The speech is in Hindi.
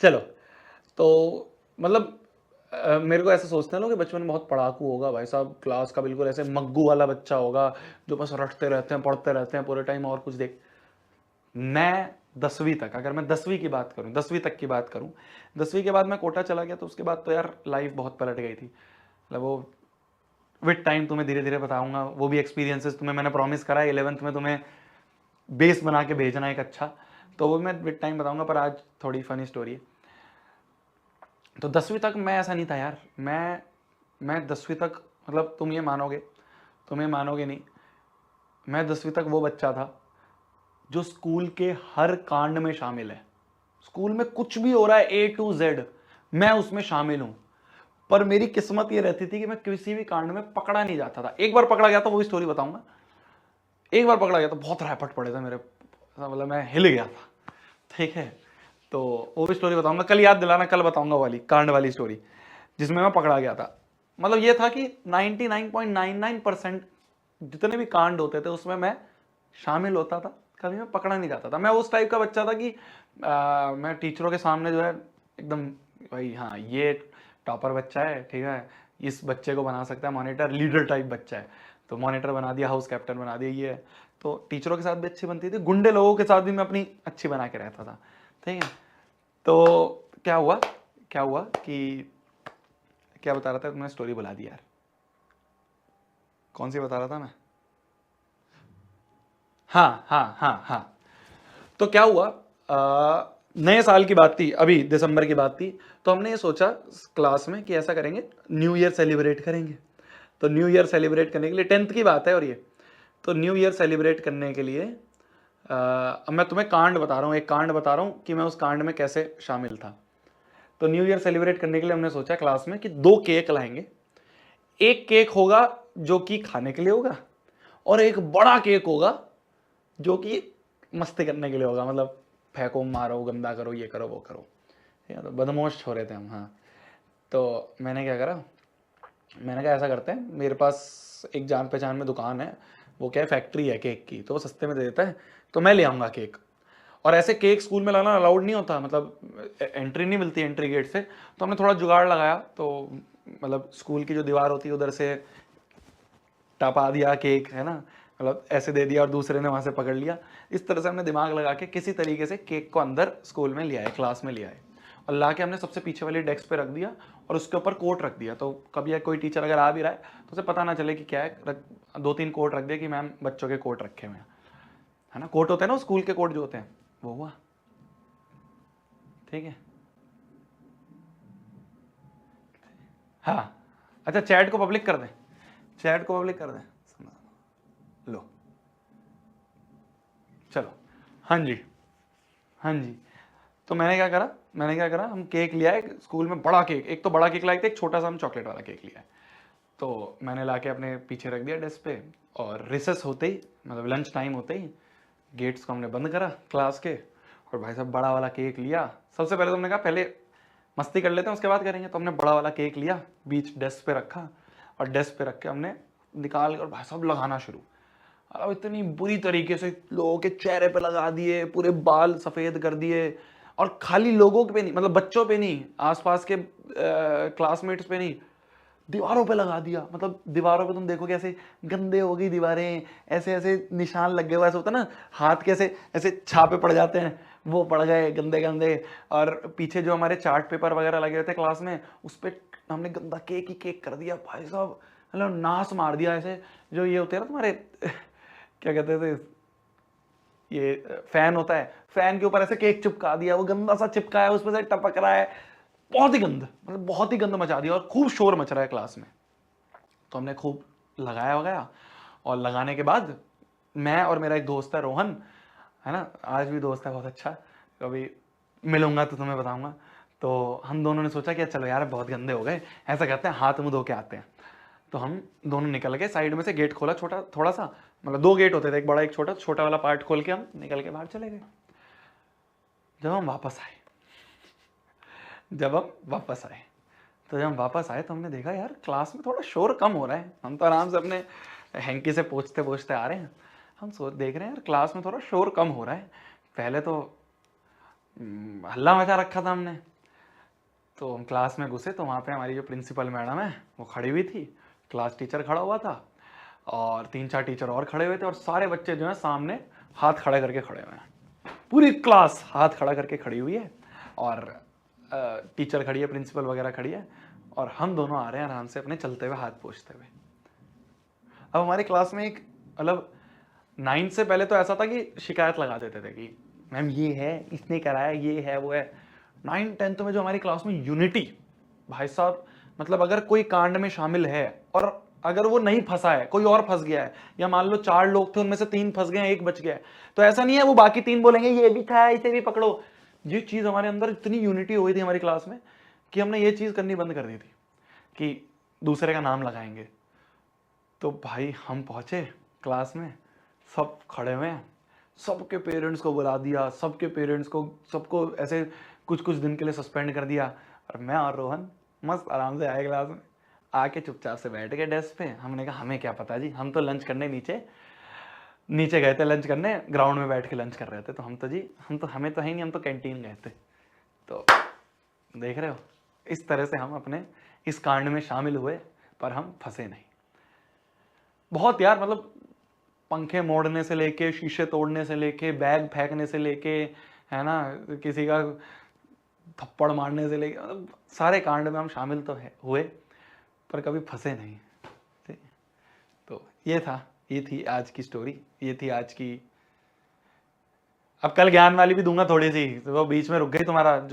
चलो, तो मतलब मेरे को ऐसा सोचते हैं लोग कि बचपन में बहुत पढ़ाकू होगा भाई साहब, क्लास का बिल्कुल ऐसे मग्गू वाला बच्चा होगा जो बस रटते रहते हैं, पढ़ते रहते हैं पूरे टाइम और कुछ देख। मैं 10वीं तक, अगर मैं 10वीं की बात करूं, 10वीं तक की बात करूं, 10वीं के बाद मैं कोटा चला गया, तो उसके बाद तो यार लाइफ बहुत पलट गई थी। मतलब वो विद टाइम तुम्हें धीरे धीरे बताऊंगा, वो भी एक्सपीरियंसेस तुम्हें मैंने प्रॉमिस करा है 11th में तुम्हें बेस बना के भेजना एक अच्छा, तो वो मैं विद टाइम बताऊंगा। पर आज थोड़ी फनी स्टोरी है। तो 10वीं तक मैं ऐसा नहीं था यार, मैं 10वीं तक, मतलब तुम ये मानोगे नहीं, मैं 10वीं तक वो बच्चा था जो स्कूल के हर कांड में शामिल है। स्कूल में कुछ भी हो रहा है A to Z, मैं उसमें शामिल हूं। पर मेरी किस्मत ये रहती थी कि मैं किसी भी कांड में पकड़ा नहीं जाता था। एक बार पकड़ा गया था, वो स्टोरी बताऊंगा। एक बार पकड़ा गया था, बहुत रैपट पड़े थे मेरे, मतलब मैं हिल गया था, ठीक है। तो वो भी स्टोरी बताऊंगा, कल याद दिलाना, कल बताऊंगा वाली कांड वाली स्टोरी जिसमें मैं पकड़ा गया था। मतलब ये था कि 99.99% जितने भी कांड होते थे उसमें मैं शामिल होता था, कभी मैं पकड़ा नहीं जाता था। मैं उस टाइप का बच्चा था कि मैं टीचरों के सामने जो है एकदम, भाई हाँ ये टॉपर बच्चा है, ठीक है, इस बच्चे को बना सकता है मॉनिटर, लीडर टाइप बच्चा है, तो मॉनिटर बना दिया, हाउस कैप्टन बना दिया, ये है। तो टीचरों के साथ भी अच्छी बनती थी, गुंडे लोगों के साथ भी मैं अपनी अच्छी बना के रहता था, ठीक है। तो क्या हुआ कि क्या बता रहा था, तुमने स्टोरी बुला दी यार, कौन सी बता रहा था मैं? हाँ। तो क्या हुआ, नए साल की बात थी, अभी दिसंबर की बात थी। तो हमने ये सोचा क्लास में कि ऐसा करेंगे, न्यू ईयर सेलिब्रेट करेंगे। तो न्यू ईयर सेलिब्रेट करने के लिए, 10th की बात है और ये, तो न्यू ईयर सेलिब्रेट करने के लिए अब मैं तुम्हें कांड बता रहा हूँ, एक कांड बता रहा हूँ कि मैं उस कांड में कैसे शामिल था। तो न्यू ईयर सेलिब्रेट करने के लिए हमने सोचा क्लास में कि 2 केक लाएंगे। एक केक होगा जो कि खाने के लिए होगा, और एक बड़ा केक होगा जो कि मस्ती करने के लिए होगा, मतलब फेंको, मारो, गंदा करो, ये करो, वो करो। ठीक है, तो बदमाश हो रहे थे हम, हाँ। तो मैंने क्या करा, मैंने कहा ऐसा करते हैं, मेरे पास एक जान पहचान में दुकान है, वो क्या है, फैक्ट्री है केक की, तो वो सस्ते में दे देता है, तो मैं ले आऊँगा केक। और ऐसे केक स्कूल में लाना अलाउड नहीं होता, मतलब एंट्री नहीं मिलती एंट्री गेट से। तो हमने थोड़ा जुगाड़ लगाया, तो मतलब स्कूल की जो दीवार होती है उधर से टपा दिया केक, है ना, मतलब ऐसे दे दिया और दूसरे ने वहां से पकड़ लिया। इस तरह से हमने दिमाग लगा के किसी तरीके से केक को अंदर स्कूल में ले आए, क्लास में ले आए, और ला के हमने सबसे पीछे वाली डेस्क पे रख दिया, और उसके ऊपर कोट रख दिया। तो कभी कोई टीचर अगर आ भी रहा है तो उसे पता ना चले कि क्या है, 2-3 कोट रख दिया कि मैम बच्चों के कोट रखे हुए हैं, है ना, कोट होते हैं ना स्कूल के कोट जो होते हैं, वो हुआ, ठीक है। हाँ, अच्छा चैट को पब्लिक कर दें, चैट को पब्लिक कर दें, लो, चलो, हाँ जी, हाँ जी। तो मैंने क्या करा, हम केक लिया है स्कूल में, बड़ा केक, एक तो बड़ा केक लाए थे, एक छोटा सा हम चॉकलेट वाला केक लिया है। तो मैंने ला के अपने पीछे रख दिया डेस्क पे, और रिसेस होते ही, मतलब लंच टाइम होते ही, गेट्स को हमने बंद करा क्लास के, और भाई साहब बड़ा वाला केक लिया। सबसे पहले तो हमने कहा पहले मस्ती कर लेते हैं, उसके बाद करेंगे। तो हमने बड़ा वाला केक लिया, बीच डेस्क पे रखा, और डेस्क पे रख के हमने निकाल के और भाई साहब लगाना शुरू। अब इतनी बुरी तरीके से लोगों के चेहरे पे लगा दिए, पूरे बाल सफेद कर दिए, और खाली लोगों पे नहीं, मतलब बच्चों पे नहीं, आसपास के क्लासमेट्स पे नहीं, दीवारों पे लगा दिया। मतलब दीवारों पे तुम देखो कैसे गंदे हो गई दीवारें, ऐसे ऐसे निशान लग गए, ऐसा होता ना, हाथ के ऐसे ऐसे छापे पड़ जाते हैं, वो पड़ गए गंदे गंदे। और पीछे जो हमारे चार्ट पेपर वगैरह लगे हुए थे क्लास में, उस पर हमने गंदा केक ही केक कर दिया भाई साहब, मतलब नाश मार दिया ऐसे। जो ये होते हैं ना तुम्हारे क्या कहते थे, ये फैन होता है, फैन के ऊपर ऐसे केक चिपका दिया, वो गंदा सा चिपकाया, उसमें से टपक रहा है, बहुत ही गंद, मतलब बहुत ही गंद मचा दिया, और खूब शोर मच रहा है क्लास में। तो हमने खूब लगाया वगाया, और लगाने के बाद मैं और मेरा एक दोस्त है रोहन, है ना, आज भी दोस्त है बहुत अच्छा, कभी मिलूंगा तो तुम्हें बताऊंगा। तो हम दोनों ने सोचा कि चलो यार बहुत गंदे हो गए, ऐसा करते हैं हाथ मुंह धो के आते हैं। तो हम दोनों निकल गए, साइड में से गेट खोला, छोटा थोड़ा सा, मतलब 2 गेट होते थे, एक बड़ा एक छोटा, छोटा वाला पार्ट खोल के हम निकल के बाहर चले गए। जब हम वापस आए जब हम वापस आए तो जब हम वापस आए तो हमने देखा यार क्लास में थोड़ा शोर कम हो रहा है। हम तो आराम से अपने हैंकी से पोंछते पोंछते आ रहे हैं, हम सोच देख रहे हैं यार क्लास में थोड़ा शोर कम हो रहा है। पहले तो हल्ला मचा रखा था हमने। तो हम क्लास में घुसे तो वहाँ पे हमारी जो प्रिंसिपल मैडम है वो खड़ी हुई थी, क्लास टीचर खड़ा हुआ था और 3-4 टीचर और खड़े हुए थे और सारे बच्चे जो है सामने हाथ खड़े करके खड़े हुए हैं। पूरी क्लास हाथ खड़ा करके खड़ी हुई है और टीचर खड़ी है, प्रिंसिपल वगैरह खड़ी है और हम दोनों आ रहे हैं आराम से अपने चलते हुए, हाथ पोंछते हुए। अब हमारी क्लास में एक मतलब 9 से पहले तो ऐसा था कि शिकायत लगा देते थे कि मैम ये है, इसने कराया, ये है, वो है। 9-10 में जो हमारी क्लास में यूनिटी, भाई साहब, मतलब अगर कोई कांड में शामिल है और अगर वो नहीं फंसा है, कोई और फंस गया है, या मान लो 4 लोग थे उनमें से 3 फंस गए हैं, 1 बच गया है, तो ऐसा नहीं है वो बाकी 3 बोलेंगे ये भी था, इसे भी पकड़ो। ये चीज हमारे अंदर इतनी यूनिटी हो गई थी हमारी क्लास में कि हमने ये चीज करनी बंद कर दी थी कि दूसरे का नाम लगाएंगे। तो भाई हम पहुंचे क्लास में, सब खड़े हुए हैं, सबके पेरेंट्स को बुला दिया, सबके पेरेंट्स को, सबको ऐसे कुछ कुछ दिन के लिए सस्पेंड कर दिया और मैं और रोहन मस्त आराम से आए क्लास में, आके चुपचाप से बैठ गए डेस्क पे। हमने कहा हमें क्या पता जी, हम तो लंच करने नीचे नीचे गए थे, लंच करने ग्राउंड में बैठ के लंच कर रहे थे, तो हम तो जी हम तो हमें तो है नहीं, हम तो कैंटीन गए थे। तो देख रहे हो, इस तरह से हम अपने इस कांड में शामिल हुए पर हम फंसे नहीं। बहुत यार, मतलब पंखे मोड़ने से लेके, शीशे तोड़ने से लेके, बैग फेंकने से लेके, है ना, किसी का थप्पड़ मारने से लेके, मतलब सारे कांड में हम शामिल तो है हुए पर कभी फंसे नहीं। ठीक? तो ये थी आज की स्टोरी, ये थी आज की। अब कल ज्ञान वाली भी दूंगा थोड़ी सी, तो वो बीच में रुक गई तुम्हारा